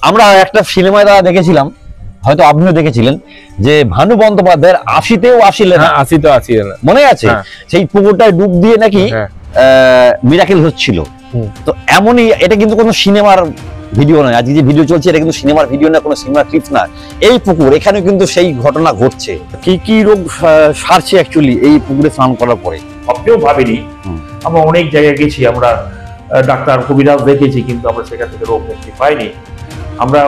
আমরা একটা সিনেমায় দেখেছিলাম, হয়তো আপনিও দেখেছিলেন, যে ভানু বন্দ্যোপাধ্যায়ের 80তেও আসিলেন, 80তেও আসিলেন, মনে আছে? সেই পুকুরটায় ডুব দিয়ে নাকি মিরাকেল হচ্ছিল। তো এমনই, এটা কিন্তু কোনো সিনেমার ভিডিও নয়, আজকে যে ভিডিও চলছে এটা কিন্তু সিনেমার ভিডিও না, কোনো সিনেমার ক্লিপ না। এই পুকুর, এখানে কিন্তু সেই ঘটনা ঘটছে। কি কি রোগ সারছে অ্যাকচুয়ালি এই পুকুরে স্নান করার পরে? ভাবতেও ভাবিনি। আমরা অনেক জায়গায় গেছি, আমরা ডাক্তার কবিরাজ দেখেছি, কিন্তু আমরা সেখান থেকে রোগ মুক্তি পাইনি। আমরা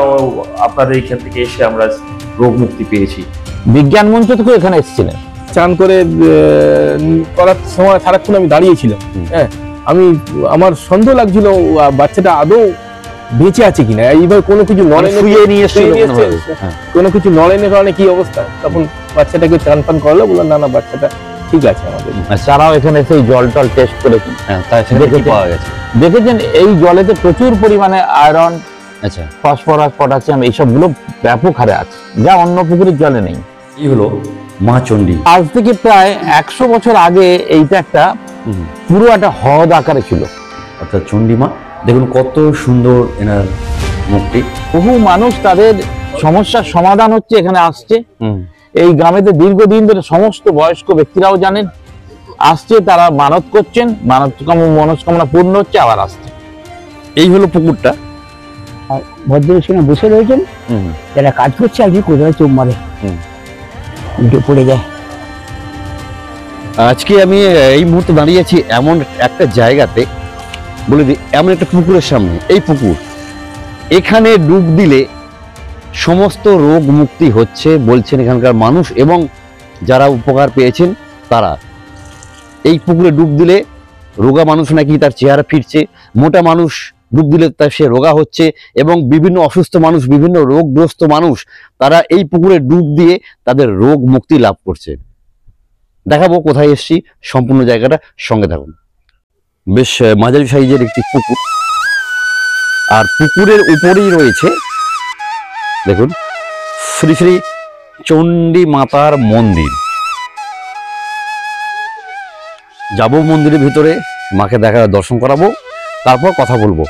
আপনাদের এখান থেকে এসে আমরা রোগ মুক্তি পেয়েছি। বিজ্ঞান মঞ্চ থেকে এখানে এসেছিলেন, চান করে করার সময় সারাক্ষণ আমি দাঁড়িয়েছিলাম। হ্যাঁ, আমার সন্দেহ লাগছিল বাচ্চাটা আদৌ বেঁচে আছে কিনা। এইভাবে কোনো কিছু কোনো কিছু নড়েনের কারণে কি অবস্থা, তখন বাচ্চাটাকে চান পান করালো, বললাম না না বাচ্চাটা ঠিক আছে আমাদের। তারাও এখানে সেই জল টল টেস্ট করেছেন, দেখেছেন এই জলেতে প্রচুর পরিমাণে আয়রন, আচ্ছা, ফসফরাস, পটাশিয়াম এইসব গুলো ব্যাপক হারে আছে, যা অন্য পুকুরের জলে নেই। এই হলো মা চণ্ডী। আজ থেকে প্রায় 100 বছর আগে এইটা একটা পুরো একটা হ্রদ আকারে ছিল, অর্থাৎ চণ্ডী মা। দেখুন কত সুন্দর এনার মূর্তি। বহু মানুষ তাদের সমস্যার সমাধান হচ্ছে এখানে আসছে। এই গ্রামেতে দীর্ঘদিন ধরে সমস্ত বয়স্ক ব্যক্তিরাও জানেন, আসছে, তারা মানত করছেন, মনস্কামনা পূর্ণ হচ্ছে, আবার আসছে। এই হলো পুকুরটা। ভদ্রের সঙ্গে বসে রয়েছেন, যারা কাজ করছে আর কি কোথায় চোখ মারে, পড়ে যায়। আজকে আমি এই মুহূর্তে দাঁড়িয়ে আছি এমন একটা জায়গাতে, বলে দিই, এমন একটা পুকুরের সামনে। এই পুকুর, এখানে ডুব দিলে সমস্ত রোগ মুক্তি হচ্ছে বলছেন এখানকার মানুষ, এবং যারা উপকার পেয়েছেন তারা। এই পুকুরে ডুব দিলে রোগা মানুষ নাকি তার চেহারা ফিরছে, মোটা মানুষ ডুব দিলে তার সে রোগা হচ্ছে, এবং বিভিন্ন অসুস্থ মানুষ, বিভিন্ন রোগগ্রস্ত মানুষ, তারা এই পুকুরে ডুব দিয়ে তাদের রোগ মুক্তি লাভ করছে। দেখাবো কোথায় এসছি, সম্পূর্ণ জায়গাটা সঙ্গে থাকুন। বেশ মাঝারি সাইজের একটি পুকুর, আর পুকুরের উপরেই রয়েছে দেখুন শ্রী শ্রী চণ্ডী মাতার মন্দির। যাব মন্দিরের ভিতরে, মাকে দর্শন করাবো, তারপর কথা বলবো।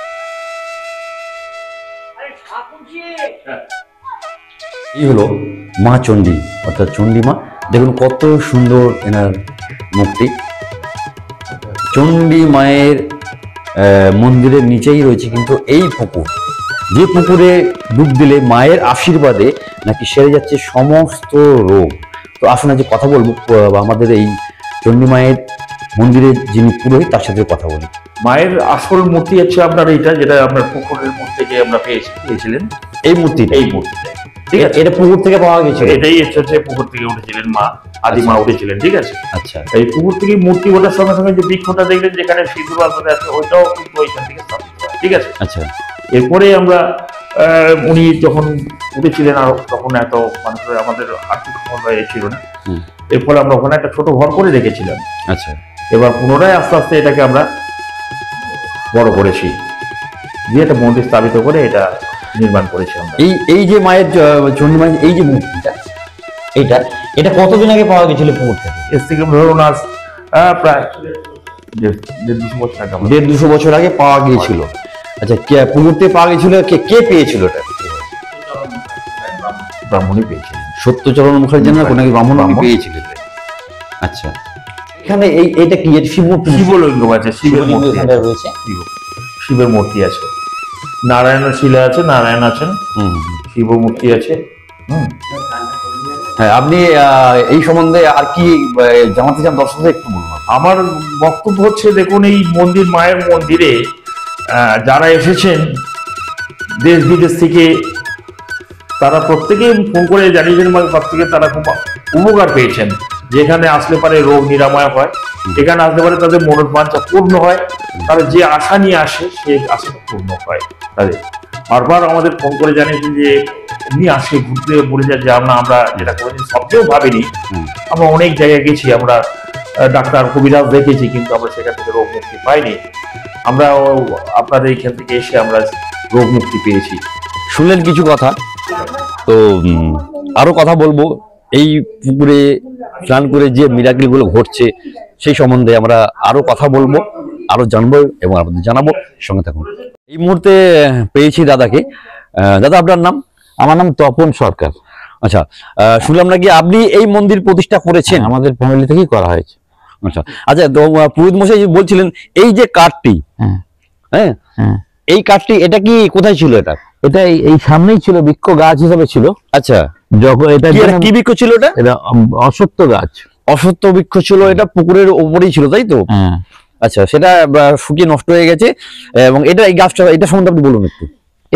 এই হলো মা চণ্ডী, অর্থাৎ চণ্ডী মা। দেখুন কত সুন্দর এনার মূর্তি। চণ্ডী মায়ের মন্দিরের নিচেই রয়েছে কিন্তু এই পুকুর, যে পুকুরে ডুব দিলে মায়ের আশীর্বাদে নাকি সেরে যাচ্ছে সমস্ত রোগ। তো আসুন আজ কথা বলবো আমাদের এই চণ্ডী মায়ের মন্দিরের যিনি পুরোহিত, তার সাথে কথা বলি। মায়ের আসল মূর্তি হচ্ছে আপনার এইটা, যেটা আপনার পুকুরের মূর্তি থেকে আমরা পেয়েছিলেন। এই মূর্তিটা, ঠিক আছে, এটা পুকুর থেকে পাওয়া গেছে। এটাই হচ্ছে পুকুর থেকে উঠেছিলেন মা, আদি মা উঠেছিলেন, ঠিক আছে। আচ্ছা, এই পুকুর থেকে মূর্তি ওঠার সঙ্গে সঙ্গে যে বৃক্ষটা দেখলেন যেখানে সিঁদুর আলপনা আছে, ওইটাও কিন্তু ওইখান থেকে স্থাপিত হয়, ঠিক আছে। আচ্ছা, এরপরে আমরা উনি যখন উঠেছিলেন, আর তখন এত মানুষের আমাদের আর্থিক ক্ষমতা ছিল না, এর ফলে আমরা ওখানে একটা ছোট ঘর করে রেখেছিলাম। আচ্ছা, এবার পুনরায় আস্তে আস্তে এটাকে আমরা বড় করেছি, দিয়ে একটা মন্দির স্থাপিত করে এটা নির্মাণ করেছি আমরা। এই যে মায়ের চণ্ডী মায়ের এই যে মূর্তিটা, এটা কতদিন আগে পাওয়া গেছিল পুকুর থেকে? এর থেকে ধরুন আজ প্রায় 150 বছর আগে, 150 বছর আগে পাওয়া গিয়েছিল। আচ্ছা, পুকুর থেকে পাওয়া গেছিল, কে পেয়েছিল এটা? ব্রাহ্মণই পেয়েছিলেন, সত্যচরণ মুখার্জি না কোনো ব্রাহ্মণ পেয়েছিলেন। আচ্ছা, এখানে এইটা কি? শিবলিঙ্গ আছে, শিবের মূর্তি রয়েছে, শিবের মূর্তি আছে, নারায়ণের শিলা আছে, নারায়ণ আছেন, শিব মূর্তি আছে। হ্যাঁ, আপনি এই সম্বন্ধে আর কি জানাতে চান দর্শকদের একটু বলুন। আমার বক্তব্য হচ্ছে, দেখুন এই মন্দির, মায়ের মন্দিরে যারা এসেছেন দেশ বিদেশ থেকে, তারা প্রত্যেকেই ফোন করে জানিয়েছেন, প্রত্যেকে তারা খুব উপকার পেয়েছেন। যেখানে আসলে পারে রোগ নিরাময় হয়, এখানে আসলে পারে তাদের মনের বাঞ্ছা পূর্ণ হয়, তারা যে আশা নিয়ে আসে সেই আশাটা পূর্ণ হয় তাদের। বারবার আমাদের ফোন করে জানিয়েছেন যে উনি আসে ঘুরতে, বলে যায় যে আমরা যেটা করেছি সবচেয়েও ভাবিনি। আমরা অনেক জায়গায় গেছি, আমরা ডাক্তার কবিরাজ দেখেছি, কিন্তু আমরা সেখান থেকে রোগ মুক্তি পাইনি। আমরা আপনাদের এইখান থেকে এসে আমরা রোগ মুক্তি পেয়েছি। শুনলেন কিছু কথা, তো আরো কথা বলবো। এই পুকুরে স্নান করে যে মিরাকেলগুলো ঘটছে সেই সম্বন্ধে আমরা আরো কথা বলবো। আরো জানবো এবং আপনাদের জানাবো, সঙ্গে থাকুন। এই মুহূর্তে পেয়েছি দাদাকে। দাদা, আপনার নাম? আমার নাম তপন সরকার। আচ্ছা, শুনলাম নাকি আপনি এই মন্দির প্রতিষ্ঠা করেছেন? আমাদের ফ্যামিলি থেকেই করা হয়েছে। আচ্ছা আচ্ছা, তো পুরোহিত মশাই বলছিলেন এই যে কাঠটি, হ্যাঁ এই কাঠটি এটা কি কোথায় ছিল? এটা এই সামনেই ছিল, বৃক্ষ গাছ হিসেবে ছিল। আচ্ছা, যখন এটা কি বৃক্ষ ছিল? এটা অশ্বত্থ গাছ। অশ্বত্থ বৃক্ষ ছিল, এটা পুকুরের ওপরেই ছিল, তাই তো? আচ্ছা, সেটা শুকিয়ে নষ্ট হয়ে গেছে। এবং এই গাছটা, এটা সম্বন্ধে আপনি বলুন একটু।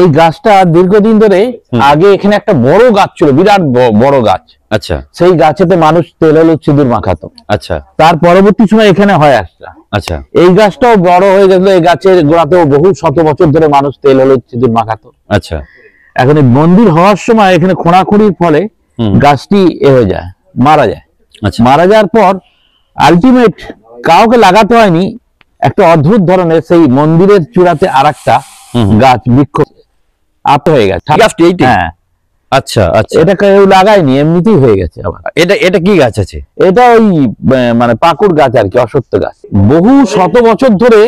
এই গাছটা দীর্ঘদিন ধরে, আগে এখানে একটা বড় গাছ ছিল, বিরাট বড় গাছ। আচ্ছা, সেই গাছেতে মানুষ তেল হলুদ সিঁদুর মাখাতো। আচ্ছা, তার পরবর্তী সময় এখানে হয় আসটা। আচ্ছা, এই গাছটাও বড় হয়ে গেল, এই গাছের গোড়াতেও বহু শত বছর ধরে মানুষ তেল হলুদ সিঁদুর মাখাতো। আচ্ছা, এখন এই মন্দির হওয়ার সময় এখানে খোঁড়াখুঁড়ির ফলে গাছটি হয়ে যায়, মারা যায়। আচ্ছা, মারা যাওয়ার পর আলটিমেট কাউকে লাগাতে হয়নি, একটা অদ্ভুত ধরনের সেই মন্দিরের চূড়াতে আরেকটা গাছ বৃক্ষ আপ হয়ে গেছে। গাছটি এইটি? হ্যাঁ। আচ্ছা আচ্ছা, এটা কেউ লাগায়নি, এমনিতেই হয়ে গেছে। আবার এটা কি গাছ আছে? এটা ওই মানে পাকুড় গাছ আর কি, অশ্বত্থ গাছ। বহু শত বছর ধরে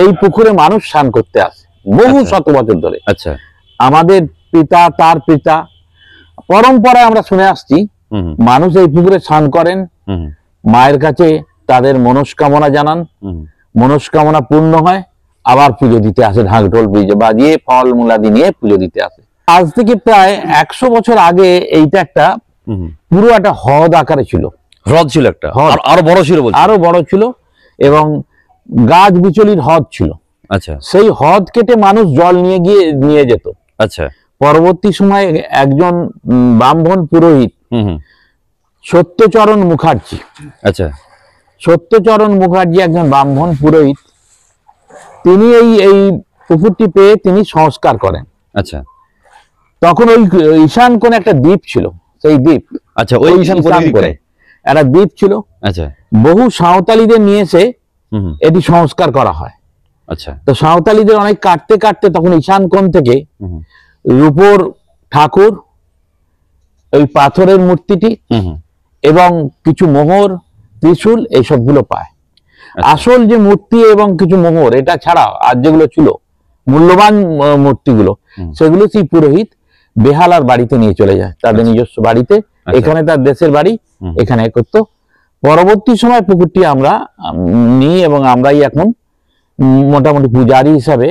এই পুকুরে মানুষ স্নান করতে আসে, বহু শত বছর ধরে। আচ্ছা, আমাদের পিতা, তার পিতা, পরম্পরায় আমরা শুনে আসছি মানুষ এই পুকুরে স্নান করেন, মায়ের কাছে তাদের মনস্কামনা জানান, মনস্কামনা পূর্ণ হয়, আবার পুজো দিতে আসে, ঢাক ঢোল বাজিয়ে ফল মূলাদি নিয়ে পুজো দিতে আসে। আজ থেকে প্রায় 100 বছর আগে এইটা একটা পুরো একটা হ্রদ আকারে ছিল। হ্রদ ছিল একটা? আরো বড় ছিল? আরো বড় ছিল, এবং গাছ বিচলির হ্রদ ছিল। আচ্ছা, সেই হ্রদ কেটে মানুষ জল নিয়ে যেত। আচ্ছা, পরবর্তী সময়ে একজন ব্রাহ্মণ পুরোহিত, সত্যচরণ মুখার্জি, আচ্ছা, সত্যচরণ মুখার্জি একজন ব্রাহ্মণ পুরোহিত, তিনি এই পুকুরটি পেয়ে তিনি সংস্কার করেন। আচ্ছা, তখন ওই ঈশান কোণে একটা দ্বীপ ছিল, সেই দ্বীপ, আচ্ছা, ওই ঈশান কোণে একটা দ্বীপ ছিল। আচ্ছা, বহু সাঁওতালিদের নিয়ে এসে এটি সংস্কার করা হয়। আচ্ছা, তো সাঁওতালিদের অনেক কাটতে কাটতে তখন ঈশান কোণ থেকে রূপোর ঠাকুর, ওই পাথরের মূর্তিটি এবং কিছু মোহর, ত্রিশূল, এইসবগুলো পায়। আসল যে মূর্তি এবং কিছু মোহর, এটা ছাড়া আর যেগুলো ছিল মূল্যবান মূর্তিগুলো, সেগুলো সেই পুরোহিত বেহালার বাড়িতে নিয়ে চলে যায়, তাদের নিজস্ব বাড়িতে। এখানে তার দেশের বাড়ি, এখানে করতো। পরবর্তী সময় পুকুরটি আমরা নিই এবং আমরাই এখন মোটামুটি পূজারি হিসাবে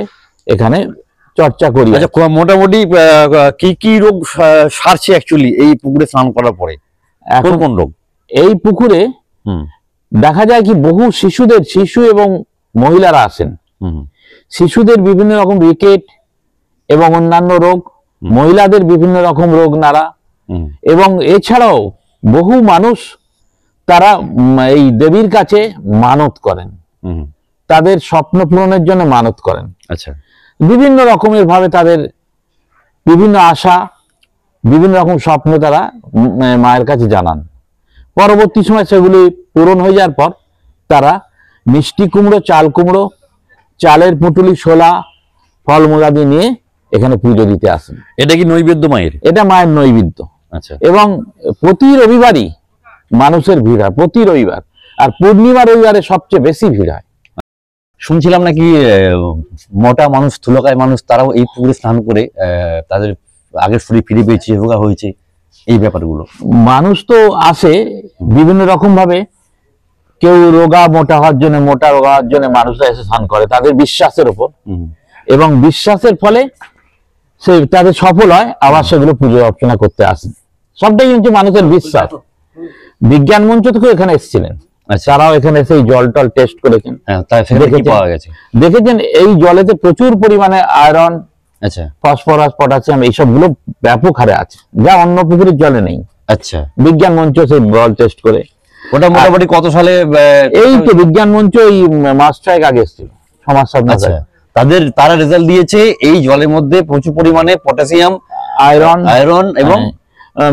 এখানে চর্চা করি। আচ্ছা, মোটামুটি কি কি রোগ সারছে অ্যাকচুয়ালি এই পুকুরে স্নান করার পরে? এখন কোন রোগ? এই পুকুরে দেখা যায় কি বহু শিশু এবং মহিলারা আসেন। শিশুদের বিভিন্ন রকম রিকেট এবং অন্যান্য রোগ, মহিলাদের বিভিন্ন রকম রোগ নাড়া, এবং এছাড়াও বহু মানুষ তারা এই দেবীর কাছে মানত করেন, তাদের স্বপ্ন পূরণের জন্য মানত করেন। আচ্ছা, বিভিন্ন রকমের ভাবে তাদের বিভিন্ন আশা, বিভিন্ন রকম স্বপ্ন তারা মায়ের কাছে জানান। পরবর্তী সময় সেগুলি পূরণ হয়ে যাওয়ার পর তারা মিষ্টি কুমড়ো, চাল কুমড়ো, চালের পুঁটুলি, ছোলা, ফলমূলাদি নিয়ে এখানে পুজো দিতে আসেন। এটা কি নৈবেদ্য মায়ের? এটা মায়ের নৈবেদ্য। আচ্ছা, এবং প্রতি রবিবারই মানুষের ভিড় হয়, প্রতি রবিবার, আর পূর্ণিমা রবিবারে সবচেয়ে বেশি ভিড় হয়। শুনছিলাম নাকি মোটা মানুষ, স্থূলকায় মানুষ, তারাও এই পুকুরে স্নান করে তাদের আগের শরীর ফিরে পেয়েছে, রোগা হয়েছে, এই ব্যাপারগুলো। মানুষ তো আসে বিভিন্ন রকম ভাবে, কেউ রোগা মোটা হওয়ার জন্য, মোটা রোগা হওয়ার জন্য মানুষরা এসে স্নান করে তাদের বিশ্বাসের উপর, এবং বিশ্বাসের ফলে সে তাদের সফল হয়, আবার সেগুলো পুজো অর্চনা করতে আসেন। সবটাই কিন্তু মানুষের বিশ্বাস। বিজ্ঞান মঞ্চ থেকে এখানে এসেছিলেন, তারাও এখানে এসে জল টল টেস্ট করেছেন, দেখেছেন এই জলেতে প্রচুর পরিমাণে আয়রন, আচ্ছা, ফসফরাস, পটাশিয়াম, এইসবগুলো ব্যাপক হারে আছে, যা অন্য পুকুরের জলে নেই। আচ্ছা, বিজ্ঞান মঞ্চ সেই জল টেস্ট করে। ওটা মোটামুটি কত সালে? এই তো বিজ্ঞান মঞ্চ এই মাস 6 আগে এসেছিল, সমাজ সাধনা। তারা রেজাল্ট দিয়েছে এই জলের মধ্যে প্রচুর পরিমাণে পটাশিয়াম, আয়রন এবং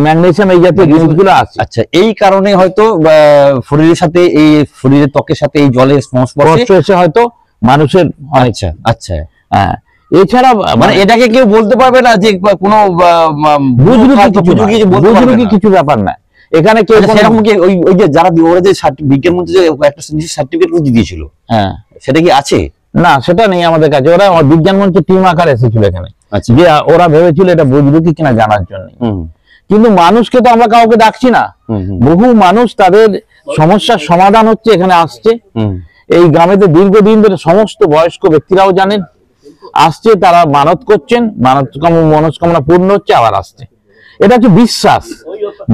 ম্যাগনেসিয়াম, এই জাতীয় জিনিসগুলো আছে। আচ্ছা, এই কারণে হয়তো শরীরের সাথে, এই শরীরের ত্বকের সাথে এই জলের সংস্পর্শ এসে হয়তো মানুষের। আচ্ছা আচ্ছা, হ্যাঁ। এছাড়া মানে এটাকে কেউ বলতে পারবে না যে কোনো বুজরুকি কিছু ব্যাপার না, এখানে কেউ আচ্ছা, সেরকম কি ওই ওই যে যারা ওরা যে বিজ্ঞান মন্ত্রী যে একটা সার্টিফিকেট দিয়েছিল, হ্যাঁ, সেটা কি আছে? না সেটা নেই আমাদের কাছে। ওরা বিজ্ঞান মঞ্চের টিম আকার এসেছিল এখানে, আচ্ছা। যে ওরা ভেবেছিল এটা বুঝলো কি কিনা জানার জন্য। কিন্তু মানুষকে তো আমরা কাউকে ডাকছি না। বহু মানুষ তাদের সমস্যার সমাধান হচ্ছে এখানে আসছে। এই গ্রামেতে দীর্ঘদিন ধরে সমস্ত বয়স্ক ব্যক্তিরাও জানেন, আসছে, তারা মানত করছেন, মনস্কামনা পূর্ণ হচ্ছে, আবার আসছে। এটা হচ্ছে বিশ্বাস।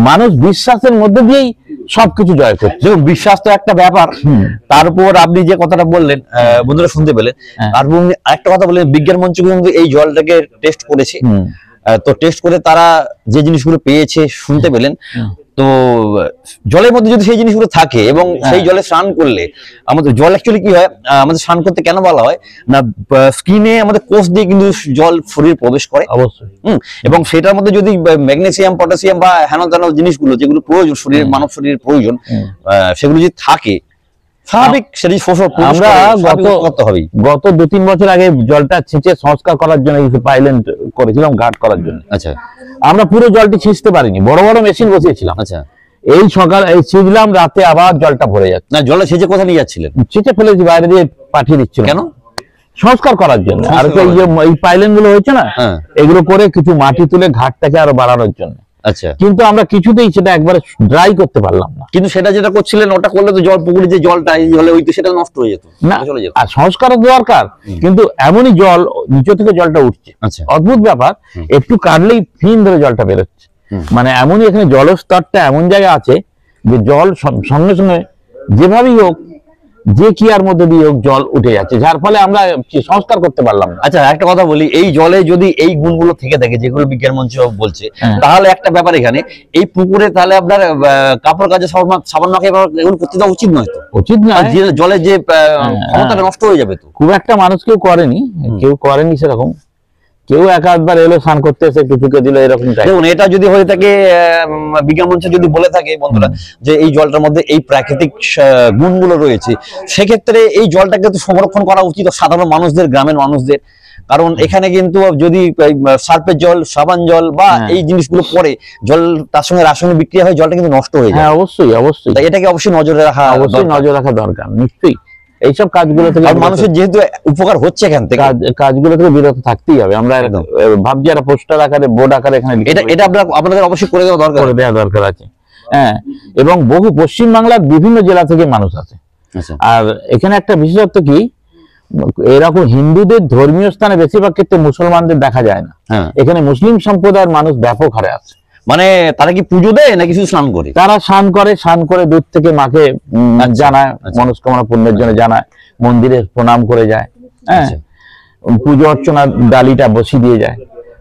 মানুষ বিশ্বাসের মধ্যে দিয়েই সবকিছু জয় করছে। দেখুন, বিশ্বাস তো একটা ব্যাপার, তার উপর আপনি যে কথাটা বললেন বন্ধুরা শুনতে পেলেন। আর একটা কথা বললেন, বিজ্ঞান মঞ্চ কিন্তু এই জলটাকে টেস্ট করেছে। তো টেস্ট করে তারা যে জিনিসগুলো পেয়েছে শুনতে পেলেন। তো জলের মধ্যে যদি সেই জিনিসগুলো থাকে এবং সেই জলে স্নান করলে আমাদের জল অ্যাকচুয়ালি কি হয়, আমাদের স্নান করতে কেন বলা হয় না, স্কিনে আমাদের কোষ দিয়ে কিন্তু জল শরীরে প্রবেশ করে অবশ্যই। এবং সেটার মধ্যে যদি ম্যাগনেসিয়াম, পটাশিয়াম বা হেন তেন জিনিসগুলো যেগুলো প্রয়োজন শরীরের, মানব শরীরের প্রয়োজন, সেগুলো যদি থাকে স্বাভাবিক সেটি শোষণ আমরা করতে হবে। গত 2-3 বছর আগে জলটা ছিঁচে সংস্কার করার জন্য পাইল্যান্ড করেছিলাম, ঘাট করার জন্য। আচ্ছা, আমরা পুরো জলটি ছিঁচতে পারিনি, বড় বড় মেশিন বসিয়েছিলাম। আচ্ছা, এই সকাল এই ছিঁচলাম, রাতে আবার জলটা ভরে যাচ্ছে। না জলে সেচে কোথায় নিয়ে যাচ্ছিলেন? ছিঁচে ফেলেছি, বাইরে দিয়ে পাঠিয়ে দিচ্ছিল। কেন? সংস্কার করার জন্য। আর এই পাইল্যান্ড গুলো হয়েছে না, এগুলো করে কিছু মাটি তুলে ঘাটটাকে আরো বাড়ানোর জন্য। আচ্ছা, কিন্তু আমরা কিছুতেই সেটা একবারে ড্রাই করতে পারলাম না। কিন্তু সেটা যেটা করছিলেন ওটা করলে তো জল, পুকুরে যে জলটা এই জলে ওই তো সেটা নষ্ট হয়ে যেত না, চলে যেত। আর সংস্কারও দরকার, কিন্তু এমনই জল নিচে থেকে জলটা উঠছে। আচ্ছা, অদ্ভুত ব্যাপার, একটু কাটলেই ফিন ধরে জলটা বেরোচ্ছে। মানে এমনই এখানে জলস্তরটা এমন জায়গা আছে যে জল সঙ্গে সঙ্গে যেভাবেই হোক, যে কিয়ার মধ্যে দিয়ে হোক জল উঠে যাচ্ছে, যার ফলে আমরা সংস্কার করতে পারলাম না। আচ্ছা, একটা কথা বলি, এই জলে যদি এই গুণগুলো থেকে থাকে যেগুলো বিজ্ঞান মঞ্চ বলছে, তাহলে একটা ব্যাপার এখানে এই পুকুরে তাহলে আপনার কাপড় কাচে সাবান মাখে এগুলো করতে দেওয়া উচিত নয়। তো উচিত না, জলে যে ক্ষমতাটা নষ্ট হয়ে যাবে। তো খুব একটা মানুষ কেউ করেনি সেরকম। কেউ একবার এলো স্নান করতে এসে টুকে দিল, এরকম। দেখুন, এটা যদি হয়ে থাকে, বিজ্ঞান মঞ্চ যদি বলে থাকে বন্ধুরা যে এই জলটার মধ্যে এই প্রাকৃতিক গুণগুলো রয়েছে, সেক্ষেত্রে এই জলটাকে তো সংরক্ষণ করা উচিত সাধারণ মানুষদের, গ্রামের মানুষদের। কারণ এখানে কিন্তু যদি সার্ফের জল, সাবান জল বা এই জিনিসগুলো পরে জল তার সঙ্গে রাসায়নিক বিক্রিয়া হয়, জলটা কিন্তু নষ্ট হয়ে যায়। হ্যাঁ, অবশ্যই অবশ্যই। তাই এটাকে অবশ্যই নজরে রাখা দরকার, নিশ্চয়ই। এইসব কাজগুলো থেকে মানুষের যেহেতু উপকার হচ্ছে এখান থেকে, কাজগুলো থেকে বিরত থাকতেই হবে। আমরা ভাবছি একটা পোস্টার আকারে, বোর্ড আকারে এখানে এটা আপনাদের অবশ্যই করে দেওয়া দরকার আছে। হ্যাঁ, এবং বহু পশ্চিমবাংলার বিভিন্ন জেলা থেকে মানুষ আছে। আর এখানে একটা বিশেষত্ব কি, এরকম হিন্দুদের ধর্মীয় স্থানে বেশিরভাগ ক্ষেত্রে মুসলমানদের দেখা যায় না। এখানে মুসলিম সম্প্রদায়ের মানুষ ব্যাপক হারে আছে। মানে তারা কি পুজো দেয় নাকি শুধু স্নান করে? তারা স্নান করে দূর থেকে মাকে জানায়, মনস্কামনা পূর্ণের জন্য জানায়, মন্দিরে প্রণাম করে যায়। হ্যাঁ, পুজো অর্চনার ডালিটা বসিয়ে দিয়ে যায়।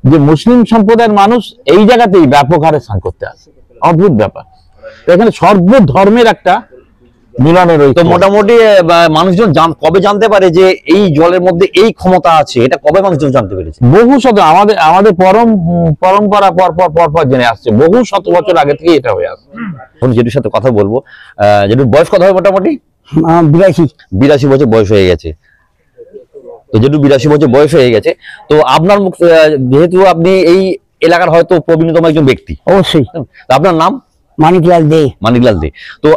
যে মুসলিম সম্প্রদায়ের মানুষ এই জায়গাতেই ব্যাপক হারে স্নান করতে আসে, অদ্ভুত ব্যাপার। এখানে সর্বধর্মের একটা মিলনের। তো মোটামুটি মানুষজন কবে জানতে পারে যে এই জলের মধ্যে এই ক্ষমতা আছে, এটা কবে মানুষজন জানতে পেরেছে? বহু শত, আমাদের পরম্পরা পরপর জেনে আসছে, বহু শত বছর আগে থেকে এটা হয়ে আসছে। যেটির সাথে কথা বলবো, যেটির বয়স কত হবে? মোটামুটি 82 বছর বয়স হয়ে গেছে। তো যেটু 82 বছর বয়স হয়ে গেছে, তো আপনার যেহেতু আপনি এই এলাকার হয়তো প্রবীণতম একজন ব্যক্তি, অবশ্যই। আপনার নাম? মানিকলাল দে। তো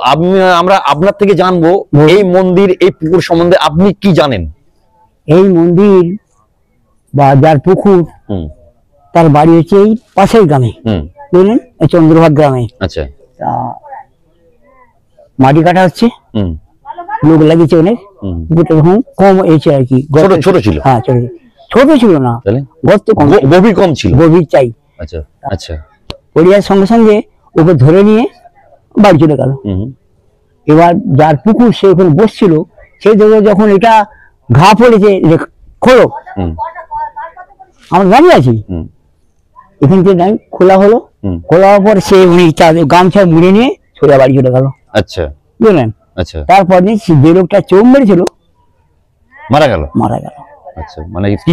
আমরা আপনার থেকে জানবো এই মন্দির, এই পুকুর সম্বন্ধে আপনি কি জানেন? এই মন্দির বা যার পুকুর, তার বাড়ি হচ্ছে এই পাশের গ্রামে, বুঝলেন, চন্দ্রভাগ গ্রামে। আচ্ছা, মাটি কাটা হচ্ছে, লোক লাগিয়েছে অনেক। তখন কম হয়েছে আর কি, ছোট ছিল। হ্যাঁ, ছোট ছিল না, গর্ত কম, গভীর কম ছিল, গভীর চাই। আচ্ছা আচ্ছা। পরিবারের সঙ্গে সঙ্গে ওকে ধরে নিয়ে বাড়ি চলে গেল। এবার যার পুকুর সে ওখানে বসছিল, সেই দেখো যখন এটা ঘা পড়েছে, খোলো, আমরা দাঁড়িয়ে আছি, এখান থেকে খোলা হলো। খোলা হওয়ার পর সে উনি গামছা মুড়ে নিয়ে সোজা বাড়ি চলে গেল। আচ্ছা, বুঝলেন। আচ্ছা, তারপর যে লোকটা চোখ মেরেছিল মারা গেল। আচ্ছা, মানে কি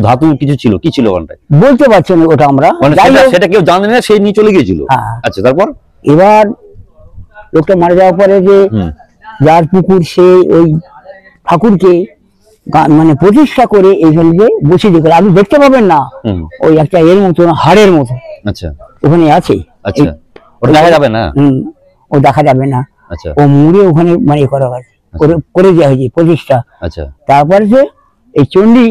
ধাতু কিছু ছিল, কি ছিল ওখানটায় বলতে পারছি না, ওটা আমরা সেটা কেউ জানে না, সেই নিয়ে চলে গিয়েছিল। আচ্ছা, তারপর এবার লোকটা মারা যাওয়ার পরে যে যার পুকুর, সে ওই ঠাকুরকে মানে প্রতিষ্ঠা করে এইখানে যে বসিয়ে দিয়ে, আপনি দেখতে পাবেন না, ওই একটা এর মতো, হাড়ের মতো। আচ্ছা, ওখানে আছে। আচ্ছা, ওটা দেখা যাবে না? ও দেখা যাবে না, আচ্ছা ও মুড়ে ওখানে মানে করা হয়েছে, করে দেওয়া হয়েছে প্রতিষ্ঠা। আচ্ছা তারপরে যে এই চণ্ডী,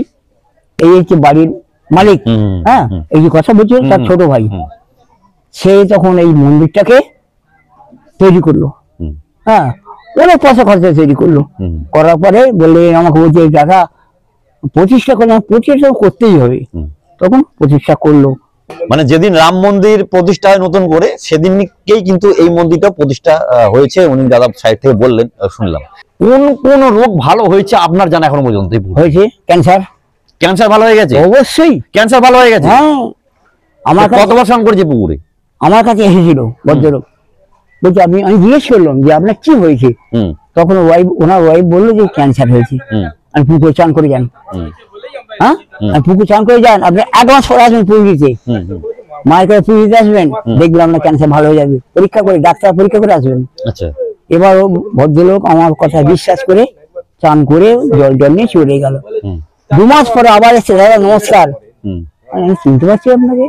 এই হচ্ছে বাড়ির মালিক, হ্যাঁ, এই যে কথা বলছে তার ছোট ভাই, সে তখন এই মন্দিরটাকে তৈরি করলো। হ্যাঁ, অনেক পয়সা খরচা তৈরি করলো, করার পরে বললে আমাকে বলছে দাদা প্রতিষ্ঠা করলাম, প্রতিষ্ঠা করতেই হবে, তখন প্রতিষ্ঠা করলো। মানে যেদিন রাম মন্দির প্রতিষ্ঠা হয় নতুন করে, সেদিনকেই কিন্তু এই মন্দিরটা প্রতিষ্ঠা হয়েছে। উনি দাদা সাইড থেকে বললেন, শুনলাম। কোন কোন রোগ ভালো হয়েছে আপনার জানা এখনো পর্যন্ত? হয়েছে ক্যান্সার। ক্যান্সার ভালো হয়ে গেছে? অবশ্যই ক্যান্সার ভালো হয়ে গেছে। হ্যাঁ, আমার কতবার স্নান করেছে পুকুরে? আমার কাছে এসেছিল ভদ্রলোক, বলছে আমি জিজ্ঞেস করলাম যে আপনার কি হয়েছে, তখন ওনার ওয়াইফ বললো যে ক্যান্সার হয়েছে। আমি পুকুরে চান করে যান, হ্যাঁ, পুকুর চান করে যান, আপনি 1 মাস পরে আসবেন পুজো দিতে, মায়ের কাছে পুজো দিতে আসবেন, দেখবেন আপনার ক্যান্সার ভালো হয়ে যাবে, পরীক্ষা করে, ডাক্তার পরীক্ষা করে আসবেন। আচ্ছা, এবার ও ভদ্রলোক আমার কথা বিশ্বাস করে চান করে জল নিয়ে চলে গেল। 2 মাস পরে আবার এসে, দাদা নমস্কার, আমি চিনতে পারছি আপনাকে,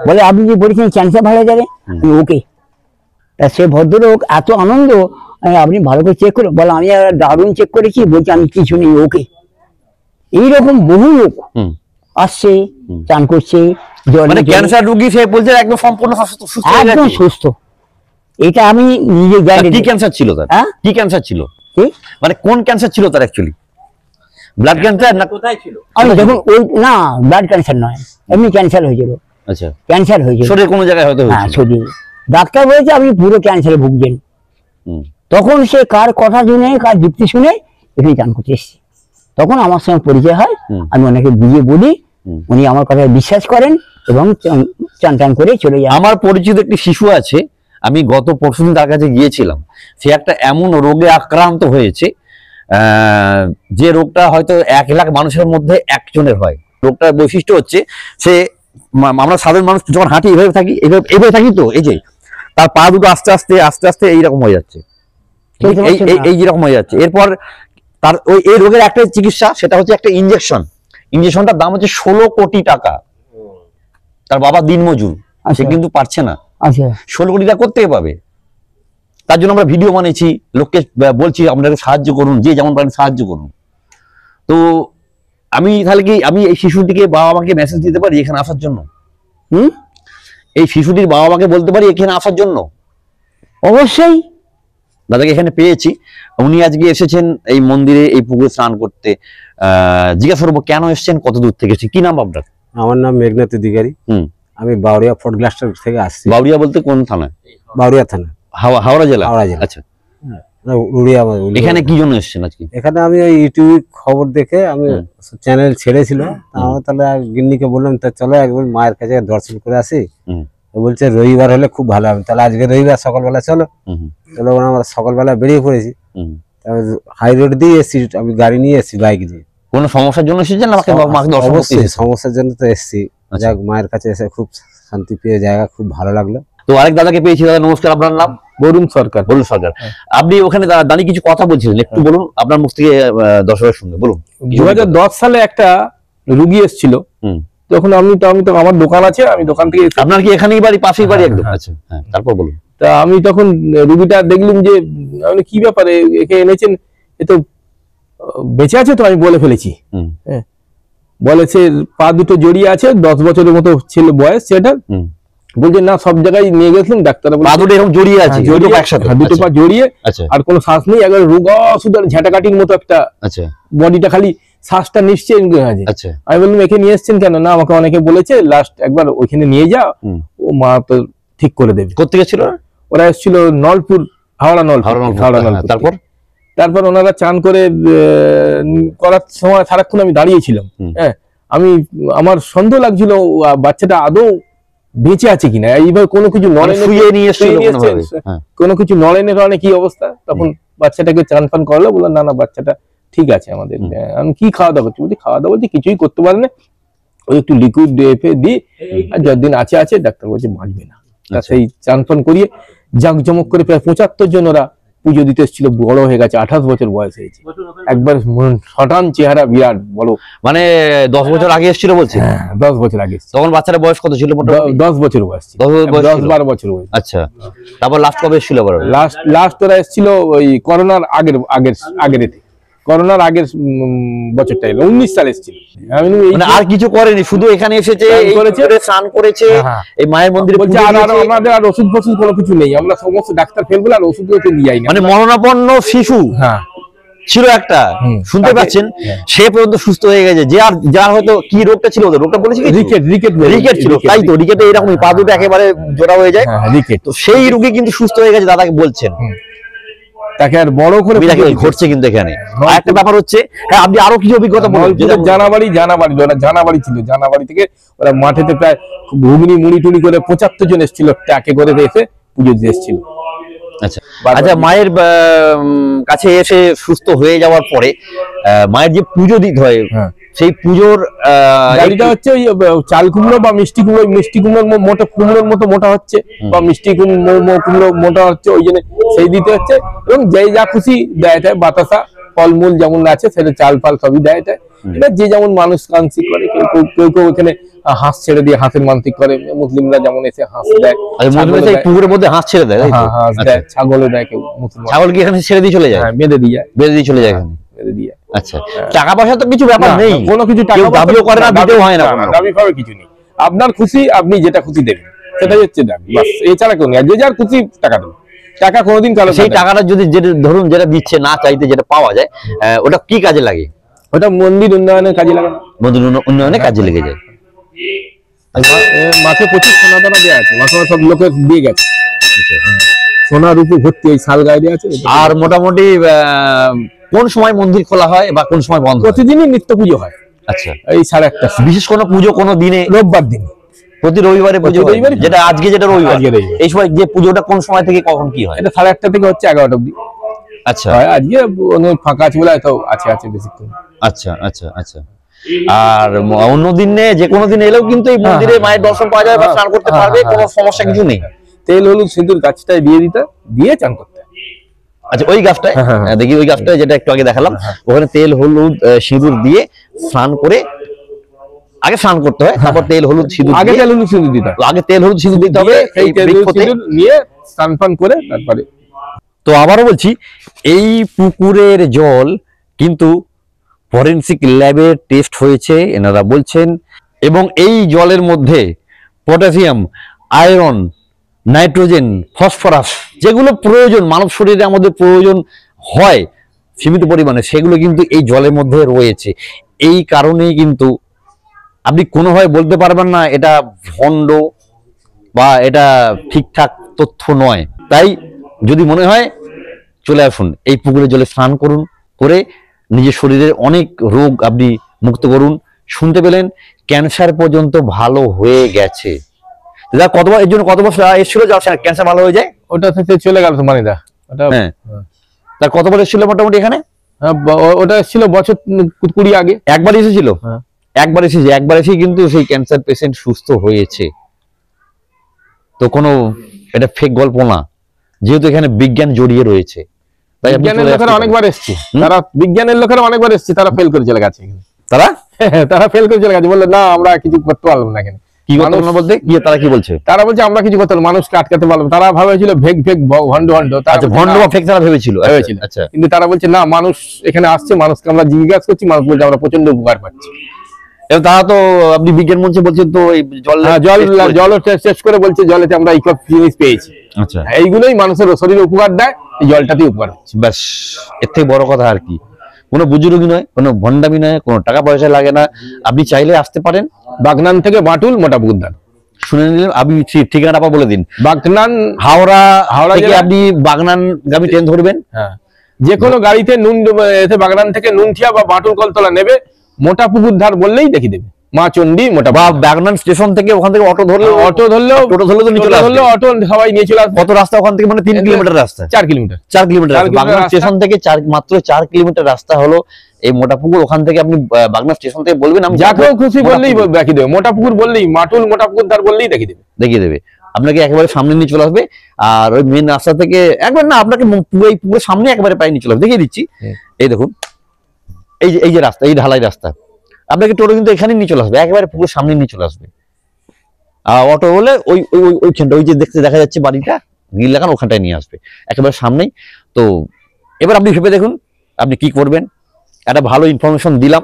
বলে আপনি যে বলেছেন ক্যান্সার ভালো হয়ে যাবে, ওকে। তা সে ভদ্রলোক এত আনন্দ, আপনি ভালো করে চেক করুন, বলে আমি দারুণ চেক করেছি, বলছি আমি কিছু নেই, ওকে। এইরকম বহু লোক আসছে, চান করছে, মানে ক্যান্সার রোগী সে বলছে একদম সম্পূর্ণ সুস্থ হয়ে গেছে, একদম সুস্থ। এটা আমি নিজে জানি। কি ক্যান্সার ছিল তার? হ্যাঁ, কি ক্যান্সার ছিল? মানে কোন ক্যান্সার ছিল তার অ্যাকচুয়ালি? ব্লাড ক্যান্সার না কোথায় ছিল? আমি দেখুন, ওই না ব্লাড ক্যান্সার নয়, এমনি ক্যান্সার হয়েছিল। আচ্ছা, ক্যান্সার হয়েছিল শরীরে কোনো জায়গায় হয়তো হ্যাঁ, হয়েছিল। শরীরে। ডাক্তার বলেছে আপনি পুরো ক্যান্সারে ভুগছেন। তখন সে কার কথা শুনে, কার যুক্তি শুনে এখানে চান করতে এসেছে। তখন আমার সঙ্গে পরিচয় হয়, আমি ওনাকে বুঝিয়ে বলি, উনি আমার কথা বিশ্বাস করেন এবং চান টান করে চলে যায়। আমার পরিচিত একটি শিশু আছে, আমি গত পরশুদিন তার কাছে গিয়েছিলাম। সে একটা এমন রোগে আক্রান্ত হয়েছে, যে রোগটা হয়তো 1 লাখ মানুষের মধ্যে একজনের হয়। রোগটার বৈশিষ্ট্য হচ্ছে, সে আমরা সাধারণ মানুষ যখন হাঁটি এভাবে থাকি, এভাবে থাকি, তো এই যে তার পা দুটো আস্তে আস্তে আস্তে আস্তে এইরকম হয়ে যাচ্ছে, এই যেরকম হয়ে যাচ্ছে। এরপর তার এই রোগের একটা চিকিৎসা, সেটা হচ্ছে একটা ইঞ্জেকশনটার দাম হচ্ছে 16 কোটি টাকা। তার বাবা দিনমজুর, সে কিন্তু পারছে না। 16 কোটি টাকা কোত্থেকে পাবে? তার জন্য আমরা ভিডিও বানিয়েছি, লোককে বলছি আপনারা সাহায্য করুন, যে যেমন পারেন সাহায্য করুন। তো আমি তাহলে কি আমি এই শিশুটিকে বাবা মাকে মেসেজ দিতে পারি এখানে আসার জন্য? এই শিশুটির বাবা মাকে বলতে পারি এখানে আসার জন্য? অবশ্যই। দাদাকে এখানে পেয়েছি, উনি আজকে এসেছেন এই মন্দিরে, এই পুকুরে স্নান করতে। জিজ্ঞাসা করবো কেন এসেছেন, কত দূর থেকে এসেছেন, কি নাম আপনার? আমার নাম মেঘনাথ অধিকারী। আমি বাউরিয়া ফোর্ট গ্লাস্টার থেকে আসছি। বাউরিয়া বলতে কোন থানা? বাউরিয়া থানা, হাওড়া জেলা। হাওড়া জেলা। আচ্ছা, এখানে কি জন্য এসেছেন আজকে? এখানে আমি ওই ইউটিউবে খবর দেখে আমি চ্যানেল ছেড়েছিল, আমার তাহলে গিন্নিকে বললাম তা চলো একবার মায়ের কাছে দর্শন করে আসি। বলছে রবিবার হলে খুব ভালো হবে, তাহলে আজকে রবিবার সকালবেলা চলো। চলো, আমরা সকালবেলা বেরিয়ে পড়েছি। হাই রোড দিয়ে এসছি, আমি গাড়ি নিয়ে এসছি, বাইক দিয়ে। কোনো সমস্যার জন্য এসেছেন? অবশ্যই সমস্যার জন্য তো এসছি। যাক, মায়ের কাছে এসে খুব শান্তি পেয়ে, জায়গা খুব ভালো লাগলো। তো আরেক দাদাকে পেয়েছি। দাদা নমস্কার, আপনার নাম? বরুণ সরকার। বরুণ সরকার। আপনি ওখানে দাঁড়িয়ে কিছু কথা বলছিলেন, একটু বলুন, আপনার মুখ থেকে দর্শকের শুনবে, বলুন। 2010 সালে একটা রুগী এসেছিল, তখন আমি তো আমার দোকান আছে, আমি দোকান থেকে। আপনার কি এখানেই বাড়ি, পাশেই বাড়ি একদম? আচ্ছা, হ্যাঁ, তারপর বলুন। তা আমি তখন রুগীটা দেখলাম যে কি ব্যাপারে একে এনেছেন, এ তো বেঁচে আছে। তো আমি বলে ফেলেছি, বলেছে পা দুটো জড়িয়ে আছে, 10 বছরের মতো ছেলে বয়স সেটা। বলছে না, সব জায়গায় নিয়ে গেছিলাম, ডাক্তার পা দুটো এরকম জড়িয়ে আছে, দুটো পা জড়িয়ে, আর কোনো শ্বাস নেই, একবার রোগা শুধু ঝাঁটাকাটির মতো একটা, বডিটা খালি শ্বাসটা নিশ্চয় আছে। আমি বললাম একে নিয়ে এসছেন কেন? না, আমাকে অনেকে বলেছে লাস্ট একবার ওইখানে নিয়ে যাও, ও মা তো ঠিক করে দেবে। কোথেকে ছিল ওরা? এসেছিল নলপুর, হাওড়া নলপুর। তারপর ওনারা চান করে করার সময় সারাক্ষণ আমি দাঁড়িয়েছিলাম। হ্যাঁ, আমার সন্দেহ লাগছিল বাচ্চাটা আদৌ বেঁচে আছে কিনা। এইবার কোনো কিছু কোনো কিছু নড়েনের কারণে কি অবস্থা, তখন বাচ্চাটাকে চান ফান করলো, বললাম না না বাচ্চাটা ঠিক আছে আমাদের। আমি কি খাওয়া দাওয়া করছি? বলছি খাওয়া দাওয়া বলছি কিছুই করতে পারে না, ওই একটু লিকুইড দিই, আর যতদিন আছে ডাক্তার বলছে বাঁচবে না। সেই চান ফান করিয়ে জাঁকজমক করে প্রায় 75 জন ওরা পুজো দিতে এসেছিল, বড় হয়ে গেছে, 28 বছর বয়স হয়েছে, একবার শটান চেহারা, বিরাট বড়। মানে 10 বছর আগে এসেছিল বলছে? হ্যাঁ 10 বছর আগে এসেছিল। তখন বাচ্চারা বয়স কত ছিল? 10 বছর বয়স ছিল। 10-12 বছর বয়স। আচ্ছা, তারপর লাস্ট কবে এসেছিল? লাস্ট ওরা এসেছিল ওই করোনার আগের করোনার আগের বছরটা, 19 সালে এসেছিল। মানে আর কিছু করেনি, শুধু এখানে এসেছে, স্নান করেছে, এই মায়ের মন্দিরে বলছে আর আমাদের আর ওষুধ ফষুধ কোনো কিছু নেই, আমরা সমস্ত ডাক্তার ফেল বলে আর ওষুধগুলোতে নিয়ে যাই না। মানে মরণাপন্ন শিশু ছিল একটা, শুনতে পাচ্ছেন, সে পর্যন্ত সুস্থ হয়ে গেছে। যে আর যার হয়তো কি রোগটা ছিল, ওদের রোগটা বলেছে রিকেট ছিল, তাই তো? রিকেটে এরকমই পা দুটো একেবারে জোড়া হয়ে যায়, তো সেই রোগী কিন্তু সুস্থ হয়ে গেছে, দাদাকে বলছেন। তাকে আর বড় করে ঘটছে কিন্তু এখানে আরেকটা ব্যাপার হচ্ছে, হ্যাঁ আপনি আরো কিছু অভিজ্ঞতা বলুন। জানাবাড়ি ছিল, জানাবাড়ি থেকে ওরা মাঠেতে প্রায় ঘুগনি মুড়ি টুড়ি করে 75 জন এসেছিল, ট্যাকে করে এসে পুজো দিয়ে এসেছিল। আচ্ছা আচ্ছা, মায়ের কাছে এসে সুস্থ হয়ে যাওয়ার পরে মায়ের যে পুজো দিতে হয়, সেই পুজোর গাড়িটা হচ্ছে ওই চাল কুমড়ো বা মিষ্টি কুমড়োর মোটা কুমড়োর মতো মোটা হচ্ছে, বা মিষ্টি কুমড়ো মোটা হচ্ছে, ওই জন্য সেই দিতে হচ্ছে। এবং যে যা খুশি দেয়, বাতাসা ফলমূল যেমন আছে সেটা চাল ফাল সবই দেয়। এটা যে যেমন মানুষ মানসিক করে, কেউ এখানে হাঁস ছেড়ে দিয়ে হাঁসের মানসিক করে, মুসলিমরা যেমন এসে হাঁস দেয়, পুকুরের মধ্যে হাঁস ছেড়ে দেয়, হাঁস দেয়, ছাগলও দেয়, কেউ ছাগল কি এখানে ছেড়ে দিয়ে চলে যায়? বেঁধে দিয়ে চলে যায় এখানে, বেঁধে দিয়ে। আচ্ছা, টাকা পয়সা তো কিছু ব্যাপার নেই, কোনো কিছু টাকা দাবিও করে না, দিতেও হয় না, দাবি পাবে কিছু নেই। আপনার খুশি, আপনি যেটা খুশি দেবেন, সেটাই হচ্ছে দাবি, বাস। এছাড়া কোনো যে যার খুশি টাকা দেবে, টাকা কোনোদিন কারো। সেই টাকাটা যদি ধরুন যেটা দিচ্ছে না চাইতে যেটা পাওয়া যায়, ওটা কি কাজে লাগে? ওটা মন্দির উন্নয়নের কাজে লাগে, মন্দির উন্নয়নে কাজে লেগে যায়। মাঠে প্রচুর সোনা দানা দেওয়া আছে, মাঠে সব লোকে দিয়ে গেছে, সোনার উপর ভর্তি এই শাল গায়ে দেওয়া আছে। আর মোটামুটি কোন সময় মন্দির খোলা হয় বা কোন সময় বন্ধ? প্রতিদিনই নিত্য পুজো হয়। আচ্ছা, এই 1:30। বিশেষ কোনো পুজো কোনো দিনে? রোববার দিন, প্রতি রবিবারে পুজো, যেটা আজকে যেটা রবিবার, এই সময় যে পুজোটা কোন সময় থেকে কখন কি হয়? এটা 8:30 থেকে হচ্ছে 11টা অবধি। আচ্ছা, আজকে ফাঁকা আছে বলে হয়তো আছে বেশিক্ষণ। আচ্ছা আচ্ছা আচ্ছা। আর অন্য দিনে যে কোনো দিন এলেও কিন্তু এই মন্দিরে মায়ের দর্শন পাওয়া যায় বা স্নান করতে পারবে, কোনো সমস্যা কিছু নেই। তেল হলুদ সিঁদুর গাছটায় দিয়ে চান করতে। আচ্ছা, ওই গাছটায় দেখি, ওই গাছটায় যেটা একটু আগে দেখালাম, ওখানে তেল হলুদ সিঁদুর দিয়ে স্নান করে, আগে স্নান করতে হয়, তারপর তেল হলুদ সিঁদুর, আগে তেল হলুদ সিঁদুর দিতে হবে, আগে তেল হলুদ সিঁদুর দিতে হবে, এই তেল হলুদ সিঁদুর নিয়ে স্নান ফান করে তারপরে। তো আবারও বলছি, এই পুকুরের জল কিন্তু ফরেনসিক ল্যাবে টেস্ট হয়েছে, এনারা বলছেন, এবং এই জলের মধ্যে পটাশিয়াম, আয়রন, নাইট্রোজেন, ফসফরাস, যেগুলো প্রয়োজন মানব শরীরে আমাদের প্রয়োজন হয় সীমিত পরিমাণে, সেগুলো কিন্তু এই জলের মধ্যে রয়েছে। এই কারণেই কিন্তু আপনি কোনোভাবে বলতে পারবেন না এটা ভণ্ড বা এটা ঠিকঠাক তথ্য নয়। তাই যদি মনে হয়, চলে আসুন, এই পুকুরের জলে স্নান করুন, করে নিজের শরীরের অনেক রোগ আপনি মুক্ত করুন। শুনতে পেলেন, ক্যান্সার পর্যন্ত ভালো হয়ে গেছে। এর জন্য কত বছর এসেছিল ক্যান্সার ভালো হয়ে যায়? ওটা থেকে চলে গেল তো মানিদা, ওটা তার কত বছর এসেছিল মোটামুটি এখানে? ওটা এসেছিল বছর 20 আগে, একবার এসেছিল, একবার এসে কিন্তু সেই ক্যান্সার পেশেন্ট সুস্থ হয়েছে। তো কোনো এটা ফেক গল্প না, যেহেতু এখানে বিজ্ঞান জড়িয়ে রয়েছে। বিজ্ঞানের লোকেরা অনেকবার এসছে, তারা ফেল করে চলে গেছে। তারা ফেল করে চলে গেছে, বললো না আমরা কিছু করতে পারলাম না। এখানে কি কথা বলতে গিয়ে তারা কি বলছে? তারা বলছে আমরা কিছু করতে পারলাম, মানুষকে আটকাতে পারলাম। তারা ভাবেছিল ভণ্ড ভণ্ড বা ফেক তারা ভেবেছিল। আচ্ছা, কিন্তু তারা বলছে না, মানুষ এখানে আসছে, মানুষকে আমরা জিজ্ঞাসা করছি, মানুষ বলছে আমরা প্রচন্ড উপকার পাচ্ছি। এবং তারা তো আপনি বিজ্ঞান মঞ্চে বলছেন তো এই জল টেস্ট করে বলছে জলেতে আমরা ইকো জিনিস পেয়েছি। আচ্ছা, এইগুলোই মানুষের শরীরে উপকার দেয়, এই জলটাতেই উপকার হচ্ছে। ব্যাস, এর থেকে বড় কথা আর কি? কোনো বুজুর্গি নয়, কোনো ভণ্ডামি নয়, কোনো টাকা পয়সা লাগে না। আপনি চাইলে আসতে পারেন। বাগনান থেকে বাটুল মোটা পুকুরদার, শুনে নিলেন। আপনি ঠিকানাটা বলে দিন। বাগনান হাওড়া থেকে আপনি বাগনান গামী ট্রেন ধরবেন, যে কোনো গাড়িতে বাগনান থেকে নুনঠিয়া বা বাটুল কলতলা নেবে, মোটা পুকুর ধার বললেই দেখিয়ে দেবে, মা চণ্ডী মোটা। বা বাগনান স্টেশন থেকে ওখান থেকে অটো ধরলেও অটো সবাই নিয়ে চলে আসবে। কত রাস্তা ওখান থেকে? মানে 3 কিলোমিটার রাস্তা, 4 কিলোমিটার, 4 কিলোমিটার বাগনান স্টেশন থেকে মাত্র 4 কিলোমিটার রাস্তা হলো এই মোটা পুকুর। ওখান থেকে আপনি বাগনান স্টেশন থেকে বলবেন, আমি যাকেও খুশি বললেই দেখিয়ে দেবে। মোটা পুকুর বললেই, মাটুল মোটা পুকুর ধার বললেই দেখিয়ে দেবে। আপনাকে একেবারে সামনে নিয়ে চলে আসবে। আর ওই মেন রাস্তা থেকে একবার না আপনাকে এই পুকুরের সামনে একেবারে পায়ে নিয়ে চলে আসবে, দেখিয়ে দিচ্ছি। এই দেখুন এই যে রাস্তা, এই ঢালাই রাস্তা, আপনাকে টোটো কিন্তু এখানে নিয়ে চলে আসবে, একেবারে পুকুরের সামনে নিয়ে চলে আসবে। আর অটো হলে ওইখানটা, ওই যে দেখা যাচ্ছে বাড়িটা গ্রিল লাগানো, ওখানটায় নিয়ে আসবে, একেবারে সামনেই। তো এবার আপনি ভেবে দেখুন আপনি কি করবেন। একটা ভালো ইনফরমেশন দিলাম,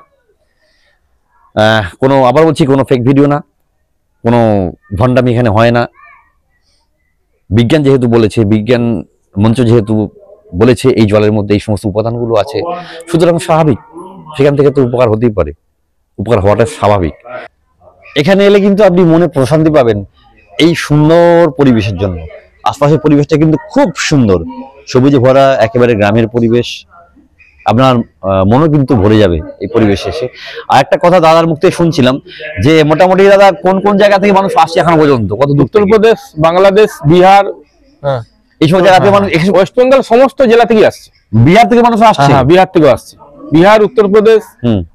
কোনো আবার বলছি কোনো ফেক ভিডিও না, কোনো ভণ্ডামি এখানে হয় না। বিজ্ঞান যেহেতু বলেছে, বিজ্ঞান মঞ্চ যেহেতু বলেছে এই জলের মধ্যে এই সমস্ত উপাদানগুলো আছে, সুতরাং স্বাভাবিক সেখান থেকে তো উপকার হতেই পারে, উপকার হওয়াটা স্বাভাবিক। এখানে এলে কিন্তু আপনি মনে প্রশান্তি পাবেন এই সুন্দর পরিবেশের জন্য। আশপাশের পরিবেশটা কিন্তু খুব সুন্দর, সবুজে ভরা একেবারে গ্রামের পরিবেশ, আপনার মনও কিন্তু ভরে যাবে এই পরিবেশে এসে। আর একটা কথা দাদার মুখ থেকে শুনছিলাম যে মোটামুটি দাদা কোন কোন জায়গা থেকে মানুষ আসছে এখনো পর্যন্ত, কত দূর? উত্তরপ্রদেশ, বাংলাদেশ, বিহার, হ্যাঁ এই সব জায়গা থেকে মানুষ, ওয়েস্ট বেঙ্গল সমস্ত জেলা থেকে আসছে। বিহার থেকে মানুষ আসছে? হ্যাঁ, বিহার থেকেও আসছে, বিহার, উত্তরপ্রদেশ,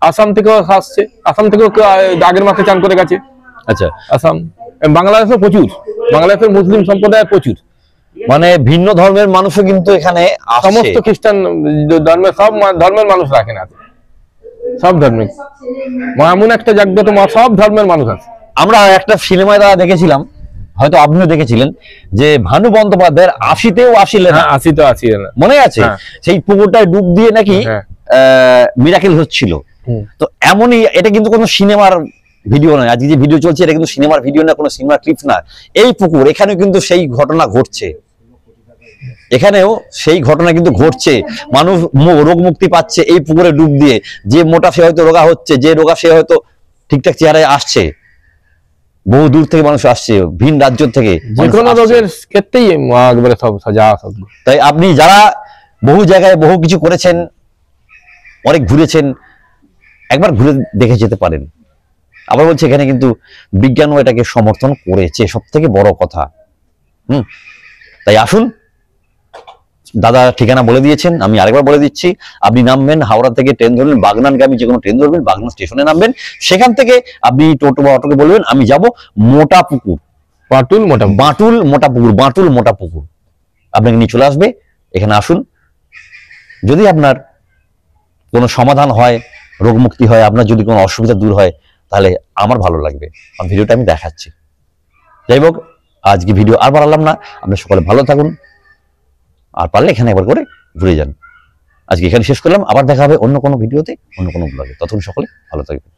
আসাম থেকেও আসছে। আসাম থেকেও আগের মাসে চান করে গেছে। আচ্ছা, আসাম, বাংলাদেশও প্রচুর, বাংলাদেশের মুসলিম সম্প্রদায় প্রচুর, মানে ভিন্ন ধর্মের মানুষও কিন্তু এখানে আসছে। সমস্ত খ্রিস্টান ধর্মের, সব ধর্মের মানুষ রাখেন আছে, সব ধর্মের, এমন একটা জায়গা তোমার সব ধর্মের মানুষ আছে। আমরা একটা সিনেমায় দাদা দেখেছিলাম, হয়তো আপনিও দেখেছিলেন, যে ভানু বন্দ্যোপাধ্যায়ের 80তেও আসিলেন, 80 তো আসি মনে আছে? সেই পুকুরটায় ডুব দিয়ে নাকি মিরাকেল হচ্ছিল। তো এমনই, এটা কিন্তু কোনো সিনেমার ভিডিও নয়, আজকে যে ভিডিও চলছে এটা কিন্তু সিনেমার ভিডিও না, কোনো সিনেমার ক্লিপ না। এই পুকুর, এখানেও কিন্তু সেই ঘটনা ঘটছে, এখানেও সেই ঘটনা কিন্তু ঘটছে। মানুষ রোগ মুক্তি পাচ্ছে এই পুকুরে ডুব দিয়ে। যে মোটা সে হয়তো রোগা হচ্ছে, যে রোগা সে হয়তো ঠিকঠাক চেহারায় আসছে। বহু দূর থেকে মানুষ আসছে, ভিন রাজ্য থেকে, যে কোনো রোগের ক্ষেত্রেই একবারে সব সাজা সব। তাই আপনি যারা বহু জায়গায় বহু কিছু করেছেন, অনেক ঘুরেছেন, একবার ঘুরে দেখে যেতে পারেন। আবার বলছি এখানে কিন্তু বিজ্ঞানও এটাকে সমর্থন করেছে, সব থেকে বড় কথা। তাই আসুন, দাদা ঠিকানা বলে দিয়েছেন, আমি আরেকবার বলে দিচ্ছি। আপনি নামবেন হাওড়া থেকে, ট্রেন ধরবেন, বাগনানগামী যে কোনো ট্রেন ধরবেন, বাগনান স্টেশনে নামবেন। সেখান থেকে আপনি টোটো বা অটোকে বলবেন আমি যাব মোটা পুকুর, বাঁটুল মোটা পুকুর, আপনাকে নিয়ে চলে আসবে। এখানে আসুন, যদি আপনার কোনো সমাধান হয়, রোগ মুক্তি হয়, আপনার যদি কোনো অসুবিধা দূর হয়, তাহলে আমার ভালো লাগবে। ভিডিওটা আমি দেখাচ্ছি। যাই হোক, আজকে ভিডিও আর বাড়ালাম না, আপনারা সকলে ভালো থাকুন, আর পারলে এখানে একবার করে ঘুরে যান। আজকে এখানে শেষ করলাম, আবার দেখা হবে অন্য কোনো ভিডিওতে, অন্য কোনো ব্লগে। ততক্ষণ সকলে ভালো থাকবেন।